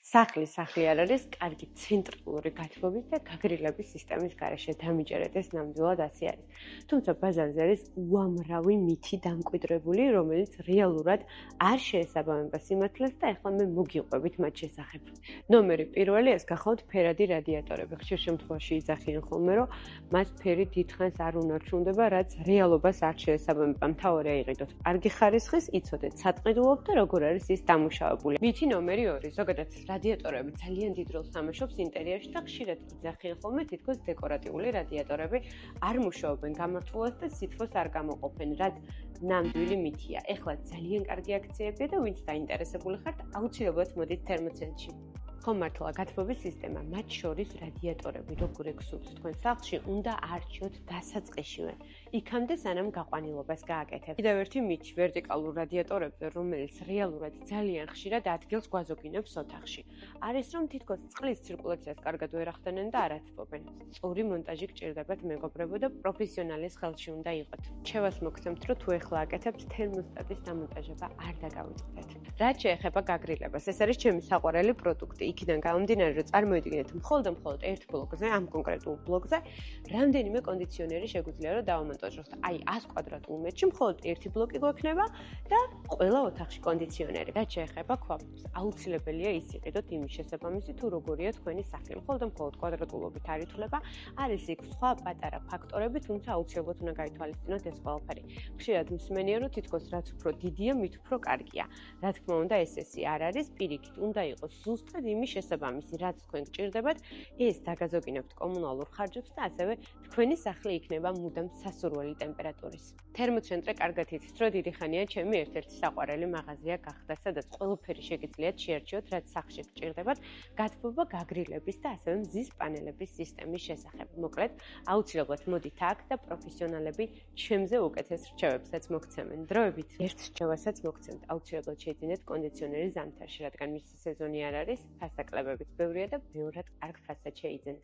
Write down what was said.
სახლი არ არის კარგი ცენტრალური გათბობის და გაგრილების სისტემის გარეშე დამიჯერეთ, ეს ნამდვილად ასე არის. თუმცა ბაზარზე არის უამრავი მითი დამკვიდრებული, რომელიც რეალურად არ შეესაბამება სიმართლეს და ახლა მე მოგიყვებით მათ შესახებ. ნომერი პირველი ეს გახავთ ფერადი რადიატორები. ხშირ შემთხვევაში იძახიან ხოლმე, რომ მას ფერი დიდხანს არ უნარჩუნდება, რაც რეალობას არ შეესაბამება. მთავარი აიყიდოთ კარგი ხარისხის, იცოდეთ სატყიდულობ და როგორ არის ის დამუშავებული. მითი ნომერი 2 ზოგადად რადიატორები ძალიან დიდ როლს თამაშობს ინტერიერში და ხშირად იძახიან ხოლმე თითქოს დეკორატიული რადიატორები არ მუშაობენ გამართულად და სითბოს არ გამოყოფენ, რაც ნამდვილი მითია. ეხლა ძალიან კარგი აქციებია და ვინც დაინტერესებული ხართ, აუცილებლად მოდით თერმოცენტრში. ხომ მართლა გათბობის სისტემა, მათ შორის რადიატორები, როგორ ეგსურთ თქვენ სახლში, უნდა არჩიოთ დასაწყისშივე. იქამდე სანამ გაყვანილობას გააკეთებთ. კიდევ ერთი მითი ვერტიკალურ რადიატორებზე, რომელიც რეალურად ძალიან ხშირად ადგილს გვაზოგინებს ოთახში. არის რომ თითქოს წყლის ცირკულაციას კარგად ვერ ახდენენ და არ ათბობენ. სწორი მონტაჟი გჭირდებათ მეგობრებო და პროფესიონალის ხელში უნდა იყოთ. რჩევას მოგცემთ, რომ თუ ეხლა აკეთებთ თერმოსტატის დამონტაჟება არ დაგავიწყდეთ. რაც შეეხება გაგრილებას, ეს არის ჩემი საყვარელი პროდუქტი. იქიდან გამომდინარე, რომ წარმოიდგინეთ მხოლოდ ერთ ბლოკზე, ამ კონკრეტულ ბლოკზე, რამდენიმე კონდიციონერი შეგვიძლია რომ დავამონტაჟოთ. აი 100 კვადრატულ მეტრში მხოლოდ ერთი ბლოკი გვექნება და ყველა ოთახში კონდიციონერი. რაც შეეხება ქვაბულს, აუცილებელია ის იყიდოთ იმის შესაბამისი, თუ როგორია თქვენი სახლი. მხოლოდ კვადრატულობით არ ითვლება, არის იქ სხვა პატარა ფაქტორები, თუმცა აუცილებლად უნდა გაითვალისწინოთ ეს ყველაფერი. ხშირად მსმენია, რომ თითქოს რაც უფრო დიდია, მით უფრო კარგია. რა თქმა უნდა, ესე არ არის, პირიქით უნდა იყოს ზუსტად იმის შესაბამისი, რაც თქვენ გჭირდებათ, ეს დაგაზოგინებთ კომუნალურ ხარჯებს და ასევე თქვენი სახლი იქნება მუდამ სასურველი ტემპერატურის. თერმოცენტრე კარგად იცით, რომ დიდი ხანია ჩემი ერთ-ერთი საყვარელი მაღაზია გახდა, სადაც ყველაფერი შეგიძლიათ შეარჩიოთ, რაც სახლში გჭირდებათ, გათბობა, გაგრილების და ასევე მზის პანელების სისტემის შესახებ. მოკლედ, აუცილებლად მოდით აქ და პროფესიონალები ჩემზე უკეთეს რჩევებსაც მოგცემენ. დროებით ერთ რჩევასაც მოგცემთ, აუცილებლად შეიძინეთ კონდიციონერი ზამთარში, რადგან მისი სეზონი არ არის, ფასაკლებებიც ბევრია და ბევრად კარგ ფასად შეიძენთ.